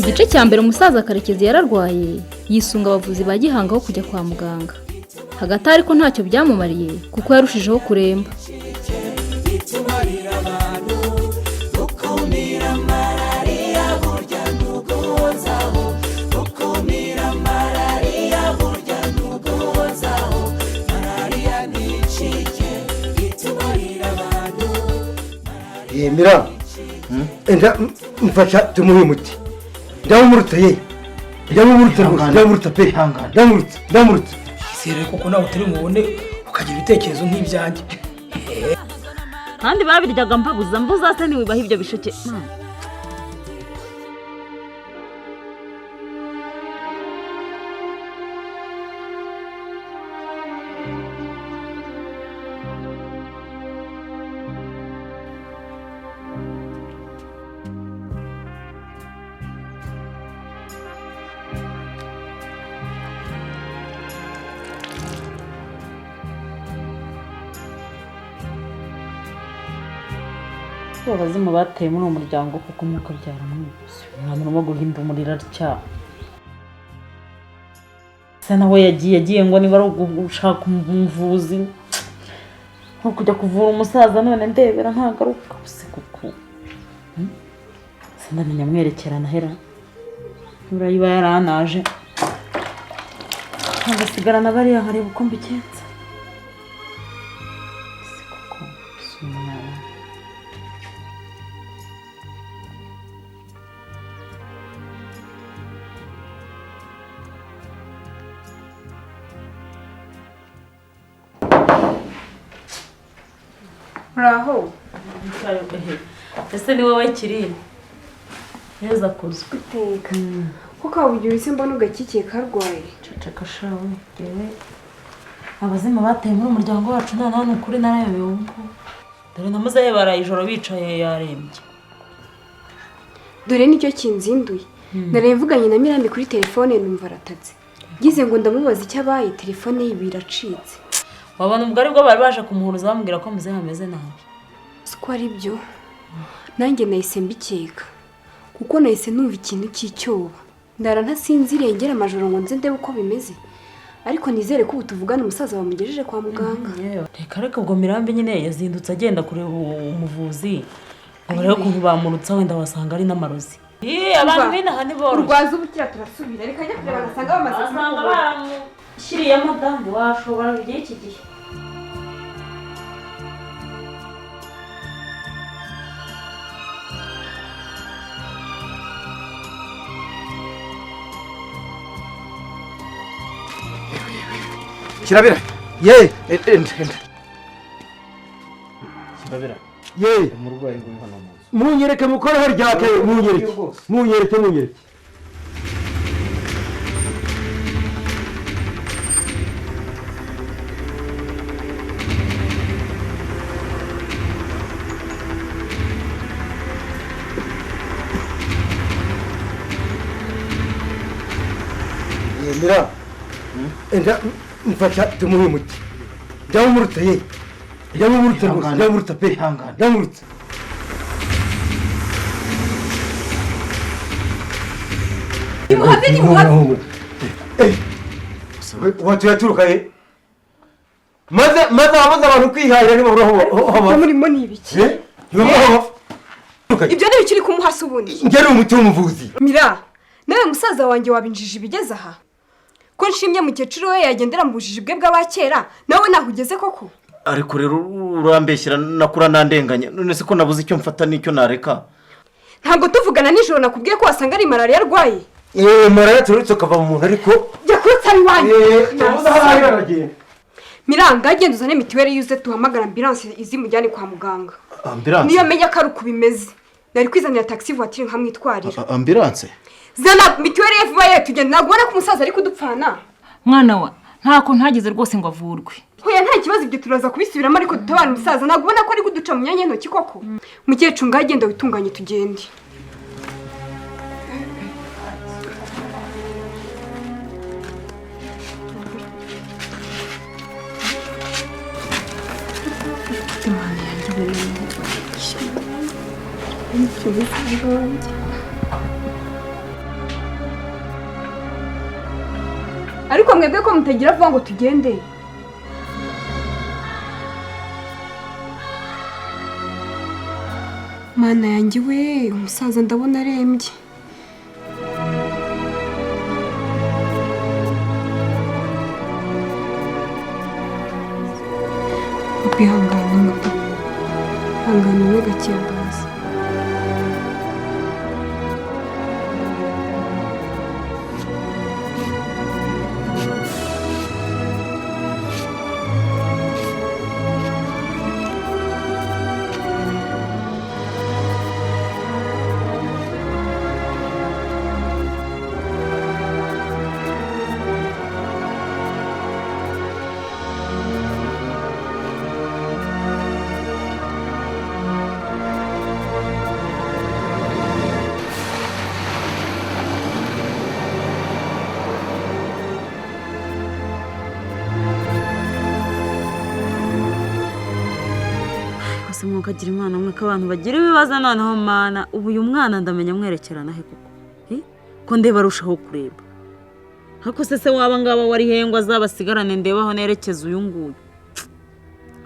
mu gice cya mbere umusaza Karekezi yararwaye yisunga abavuzi ba Gihanga aho kujya kwa muganga. Hagati ariko ntacyo byamumariye kuko yarushijeho kuremba. Mira, enda mfasha tumuhe umuti. Ndamurutse ye. Ndamurutse pe. Ndamurutse. Sire kuko nawe utari mubone ukagira ibitekerezo nk'ibyanjye. Kandi babiryaga mbuza se niwibaha ibyo bisheke. Abazimu bateye muri uwo muryango kuko umwuka byaramwibutse. Umwana urimo guhimba umuriro atya. Se nawe yagiye ngo niba ari ugushaka umuvuzi nko kujya kuvura umusaza none ndebera ntagaruka buse kuko sindamenya mwerekerana hera urayiba yaranaje ngasigarana bariya nkareba uko mbigenza. Raho. Ese ni wowe Kirine? Neza kuzwe. Iteka. Kuko abugira isi mbona ugakikiye karwaye. Ceceka shawe yewe. Abazimu bateye muri umuryango wacu none ukuri narayobewe ngo. Dore namuzaye baraye ijoro bicaye yarembye. Dore nicyo kinzinduye. Narevuganye na Mirambi kuri telefone numva aratatse. Gize ngo ndamubaza icyo abaye telefone ye biracitse. Wabona ubwo ari bwo bari baje kumuhuruza bamubwira ko muzehe ameze nabi. Siko ari byo. Nanjye nahise mbikeka. Kuko nahise numva ikintu cy'icyoba. Ndara ntasinziriye ngera amajoro ngo nze ndebe uko bimeze. Ariko nizere ko ubutuvugana umusaza bamugejeje kwa muganga. Reka ubwo Mirambi nyine yazindutse agenda kureba umuvuzi. Ngo rero ukuntu bamurutsa wenda wasanga ari n'amarozi. Abantu binaha ni boro. Urwaza ubukira turasubira. Reka njya kureba gasanga bamaze kumubura. Shiriyemo dandi washobora bigiye iki gihe. Kirabira. Kirabira. Umurwayi ngo hano mu. Munyereke mukora haryake munyereke. Mira, enda mfasha tumuhe umuti. Ndamurutse ye. Ndamurutse pe. Ndamurutse. Muhammad. Watu yaturuka ye. Maze abantu kwihahira ni baho. Murimo ni ibiki? Ibyo ni bikiri kumuhasa ubundi. Ngere umuti w'umuvuzi. Mira, nawe musaza wanjye wabinjije ibigeze aha. Ko nshimye mukecuru we yagendera mu bujiji bwe bw'abakera nawe nahugeze koko. Ariko rero urambeshyira nakura nandenganya none se ko nabuze icyo mfata n'icyo nareka. Ntabwo tuvugana nijoro nakubwiye ko wasanga ari malaria yarwaye. Malaria turutse kava mu muntu ariko yakutsa ari wanyu. Tubuza hari baragenda. Miranga agenda uzane mitiweri yuze tuhamagara ambulance izimujyane kwa muganga. Ambulance. Niyo menya ko ari uko bimeze. Nari kwizanira taxi voiture nkamwitwarira. Ambulance. Zana mitiweri FVA tugenda nagubona ko umusaza ari kudupfana. Mwana wa ntako ntagize rwose ngo avurwe. Hoya nta kibazo ibyo turaza kubisubiramo ariko tutabana umusaza nagubona ko ari kuduca mu myanya y'intoki koko. Mukecuru ngagenda witunganye tugende. ariko mwebwe ko mutagira vuba ngo tugende. Mana yanjye we, umusaza ndabona arembye. Kwihangana hangana we gake bazi. Mukagira imana mwe ko abantu bagira ibibazo noneho mana ubu uyu mwana ndamenya mwerekerana he koko ko ndeba arushaho kureba hako se waba ngaba wari hengwa azabasigarane ndebaho nerekeza uyu nguyu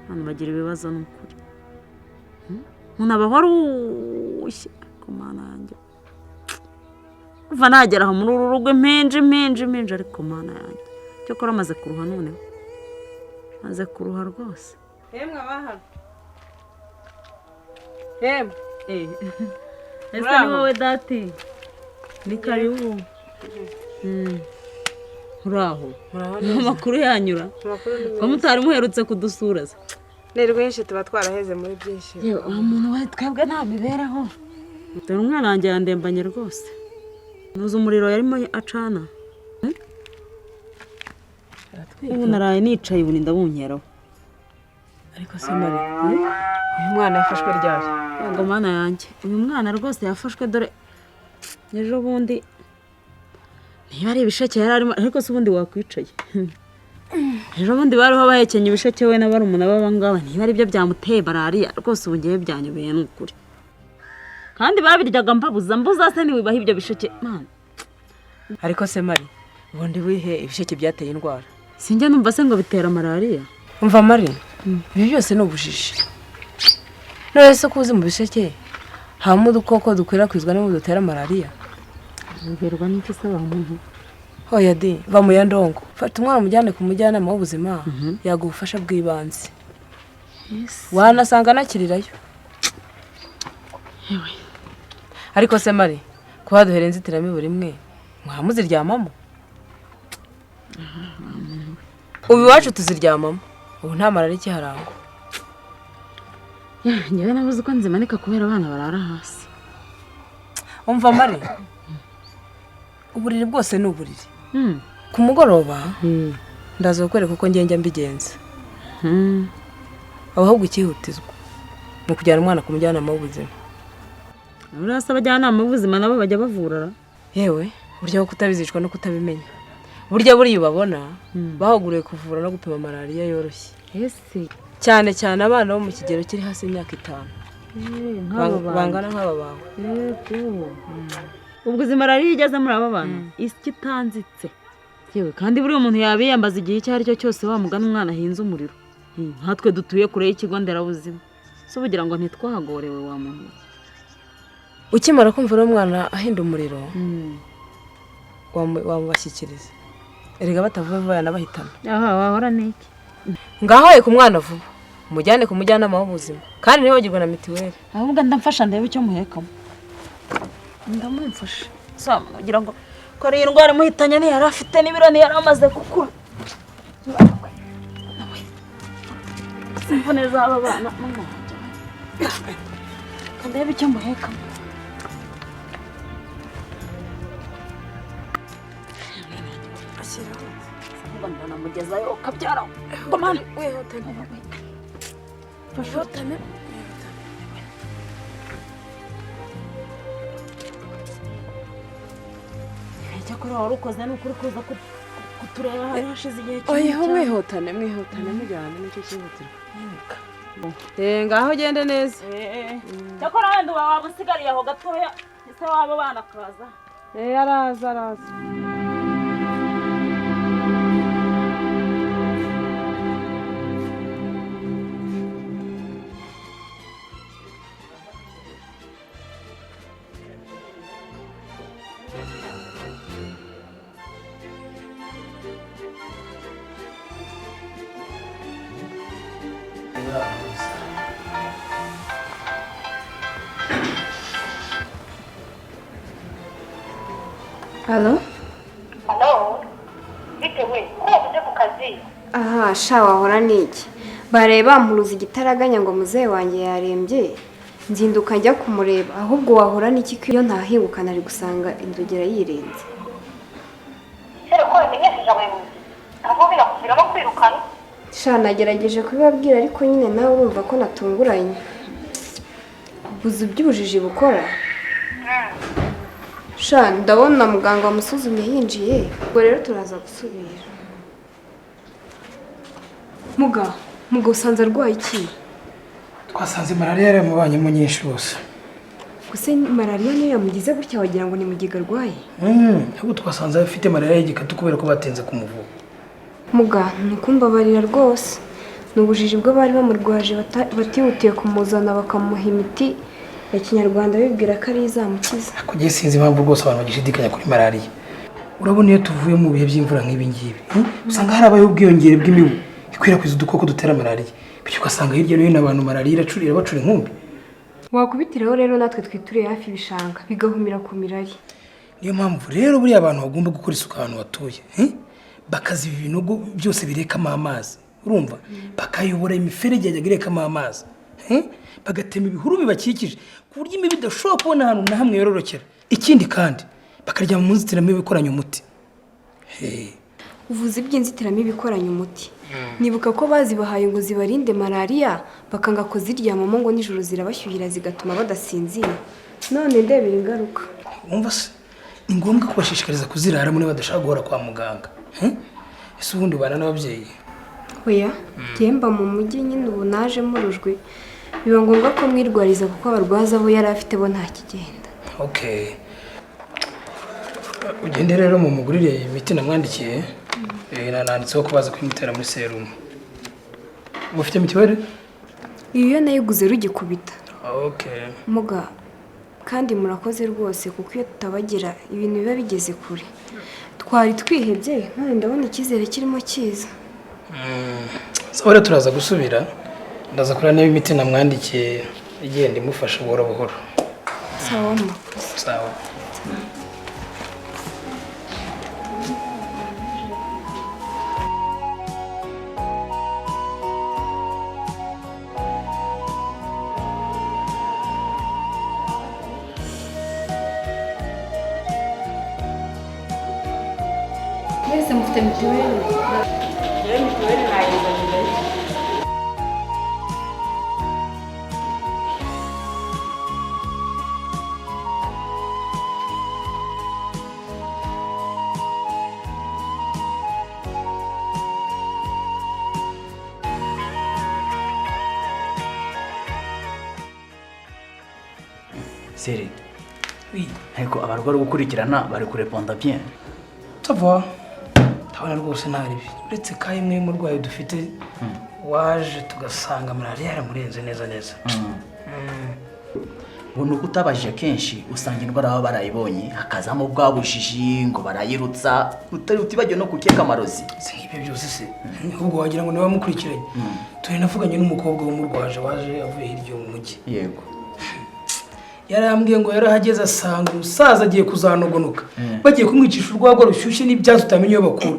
abantu bagira ibibazo n'ukuri munaba warushye ko mana yanjye kuva nagera aho muri uru rugo impenje ariko mana yanjye cyo kora amaze kuruha noneho maze kuruha rwose yemwe abaha ese ni wowe dati ni karibu uraho amakuru yanyura ko mutari muherutse kudusura se ni rwinshi tuba twaraheze muri byinshi umuntu we twebwe nta mibereho dore umwana wanjye yandembanye rwose nuzi umuriro yarimo acana ubu naraye nicaye ubu ndabunkeraho ariko se mari uyu mwana yafashwe ryari ngo mana yanjye uyu mwana rwose yafashwe dore ejo bundi niba ari ibisheke yari arimo ariko se ubundi wakwicaye ejo bundi bariho bahekenye ibisheke we n'abarumuna b'abangaba niba ari byo byamuteye barariya rwose ubu ngewe byanyobeye n'ukuri kandi babiryaga mbuza se ntiwibaha ibyo bisheke mana ariko se mari ubundi wihe ibisheke byateye indwara sinjya numva se ngo bitera malariya umva mari ibi byose ni ubujiji none se ko uzi mu bisheke habamo udukoko dukwirakwizwa n'ubu dutera malariya ngerwa n'iki se wa muntu hoya di va mu ya ndongo fata umwana umujyane ku mujyanama w'ubuzima yaguha ubufasha bw'ibanze wanasanga anakirirayo ariko se mari kuba duhera inzitiramibu rimwe mwamuziryamamo ubu iwacu tuziryamamo ubu nta malariya ikiharangwa ngewe nabuze uko nzimanika kubera abana barara hasi umva mari uburiri bwose ni uburiri ku mugoroba ndaza kukwereka uko ngenda mbigenza ahubwo ikihutizwa ni ukujyana umwana ku mujyanama w'ubuzima urasa abajyanama b'ubuzima nabo bajya bavura yewe burya ko kutabizicwa no kutabimenya burya buriya ubabona bahuguriwe kuvura no gupima malariya yoroshye cyane cyane abana bo mu kigero kiri hasi y'imyaka 5 bangana nk'aba bawe ubwo izi malariya igeze muri aba bana isi itanzitse yewe kandi buriya umuntu yabiyambaza igihe icyo ari cyo cyose wamugana umwana ahinze umuriro nkatwe dutuye kure y'ikigo nderabuzima so bugira ngo ntitwahagorewe wa muntu ukimara kumva uwo mwana ahinda umuriro wamubashyikiriza erega batavuye vuba yanabahitana wahora n'iki ngaho ye ku mwana vuba umujyane ku mujyanama w'ubuzima kandi ntibagirwe na mitiweli ahubwo ndamfasha ndebe icyo muhekamo ndamumfasha sama kugira ngo kore iyi ndwara imuhitanye ntiyari afite n'ibiro ntiyari amaze gukura simfune z'aba bana ndebe icyo muhekamo namugezayo ukabyara ngo mwana wihutane cyakora wari ukoze ni ukuri kuza kutureba hari hashize igihe oya mwihutane mujyane nicyo cyihutirwa ngaho ugende neza cyakora wenda uba waba usigariye aho gatoya ese waba bana akaza araza halo bitewe ko wabuze ku kazi. aha sha wahora n'iki bareba bampuruza igitaraganya ngo muzehe wanjye yarembye nzinduka njya kumureba ahubwo wahora n'iki ko iyo ntahingukana ari gusanga inzogera yirenze Sere ko bimenyesheje abayobozi ntabwo birakuviramo kwirukana. sha nagerageje kubibabwira ariko nyine nawe urumva ko natunguranye ubuze iby'ubujiji bukora sha ndabona muganga wamusuzumye yinjiye ubwo rero turaza gusubira muga usanze arwaye iki twasanze malariya yaramubanyemo nyinshi rwose. gusa malariya niyo yamugize gutya wagira ngo ni mugiga arwaye ahubwo twasanze afite malariya y'igikatu kubera ko batenze kumuvura. muga ntukumbabarira rwose ni ubujiji bw'abari bamurwaje batihutiye kumuzana bakamuha imiti ya kinyarwanda bibwira ko ari izamukiza. Kugiye sinzi impamvu rwose abantu bagishidikanya kuri malariya. Urabona iyo tuvuye mu bihe by'imvura nk'ibi ngibi usanga hari abayeho ubwiyongere bw'imibu ikwirakwiza udukoko dutera malariya, bityo ugasanga hirya no hino abantu malariya iracurira bacura inkumbi. Wakubitiraho rero natwe twituriye hafi ibishanga bigahumira ku mirari. Niyo mpamvu rero buriya abantu bagomba gukora isuku ahantu batuye, bakaziba ibinogo byose birekamo amazi, urumva, bakayobora imiferege yajyaga irekamo amazi, bagatema ibihuru bibakikije ku buryo imibu idashobora kubona ahantu na hamwe yororokera. Ikindi kandi bakarya mu nzitiramibu ikoranye umuti. Uvuze iby'inzitiramibu ikoranye umuti. Nibuka ko bazibahaye ngo zibarinde malariya bakanga ko ziryamamo ngo nijoro zirabashyuhira zigatuma badasinzira. None ndebera ingaruka. Umva se ni ngombwa kubashishikariza kuzirara muri badashaka guhora kwa muganga. Ese ubundi bana n'ababyeyi? Oya, gemba mu mujyi nyine ubu naje murujwe. Biba ngombwa ko mwirwariza kuko abarwaza bo yari afite bo nta kigenda. Okay. Ugende rero mu mugurire imiti namwandikiye. Nanditseho kubaza kwimutera muri serumu. Mufite mitiweli? Iyo nayiguze rugikubita. Okay. Muga kandi murakoze rwose kuko iyo tutabagira ibintu biba bigeze kure. Twari twihebye none ndabona icyizere kirimo kiza. Sawa rero turaza gusubira. Ndaza kurana niba imiti namwandikiye igenda imufasha buhoro buhoro. Sawa murakoze. Sawa. Mwese mufite mituweli? Mituweli nayizanye. Seri. Oui. Ariko abarwayi gukurikirana bari kureponda bien. Tava. Tabana rwose ntari bi. Uretse ka imwe y'umurwayi dufite waje tugasanga malariya yaramurenze neza neza. Ngo utabaje kenshi usanga indwara baba barayibonye hakazamo bwabujiji ngo barayirutsa utari utibagiye no kukeka amarozi. Si nk'ibyo byose se. Ubwo wagira ngo niba mukurikiranye. Turi navuganye n'umukobwa w'umurwaje waje avuye hirya mu mujyi. Yego. Yarambwiye ngo yarahageze asanga umusaza agiye kuzanogonoka. Bagiye kumwicisha urwagwa rushyushye n'ibyazo utamenye iyo bakura.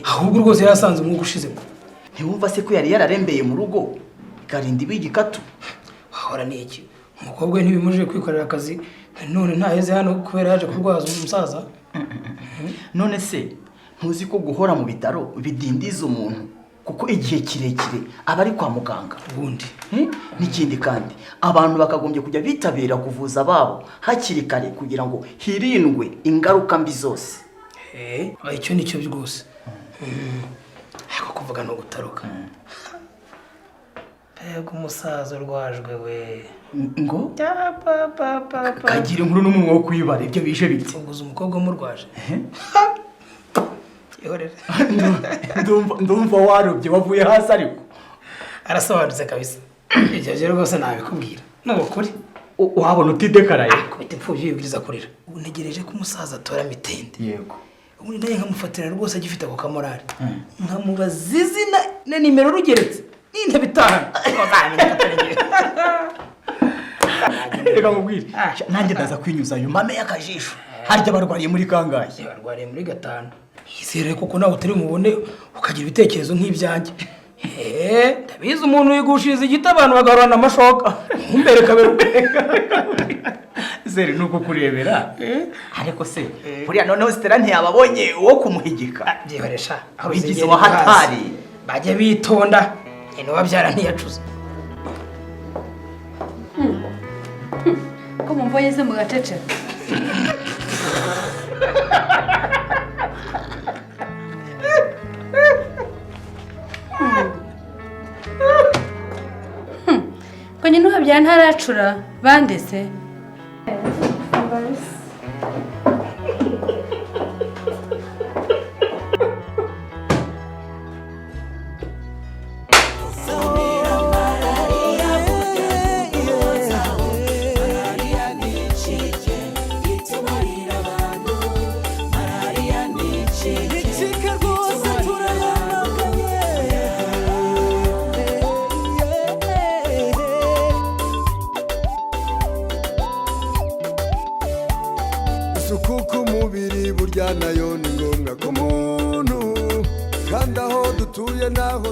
Ahubwo rwose yarasanze umwuka ushizemo. Ntiwumva se ko yari yararembeye mu rugo ikarinda ibigikatu. Wahora ni iki? Umukobwa ntibimujije kwikorera akazi none ntaheze hano kubera yaje kurwaza umusaza. None se ntuzi ko guhora mu bitaro bidindiza umuntu kuko igihe kirekire aba ari kwa muganga ubundi. N'ikindi kandi abantu bakagombye kujya bitabira kuvuza ababo hakiri kare kugira ngo hirindwe ingaruka mbi zose. Icyo nicyo rwose. Ariko kuvuga no gutaruka. Pego umusaza urwajwe we. Ngo kagira inkuru n'umunwa wo kuyibara ibyo bije bite. Uguze umukobwa umurwaje. Ndumva warobye wavuye hasi ariko arasobanutse kabisa. Ibyo rwose nabikubwira n'abakuri wabona utidekaraye kubita impfubyi yibwiriza kurira. Ubu ntegereje ko umusaza atora mitende. Yego. Ubu naye nkamufatira rwose agifite ako kamorari nkamubaza izina na nimero rugeretse intebe itanu reka nkubwire nanjye ndaza kwinyuzayo mame y'akajisho harya barwariye muri kangahe barwariye muri 5 yizere kuko nawe utari mubone ukagira ibitekerezo nk'ibyanjye ndabizi umuntu yigushiriza igiti abantu bagarurana amashoka umbere kaberubenga zere nuko kurebera ariko se buriya noneho Stella ntiyababonye uwo kumuhigika byihoresha abigize wa hatari bajye bitonda nyine wabyara ntiyacuze ko mumvoye se mugacece ko nyine uhabyara ntaracura bandese isuku k'umubiri burya nayo ni ngombwa ku muntu kandi aho dutuye naho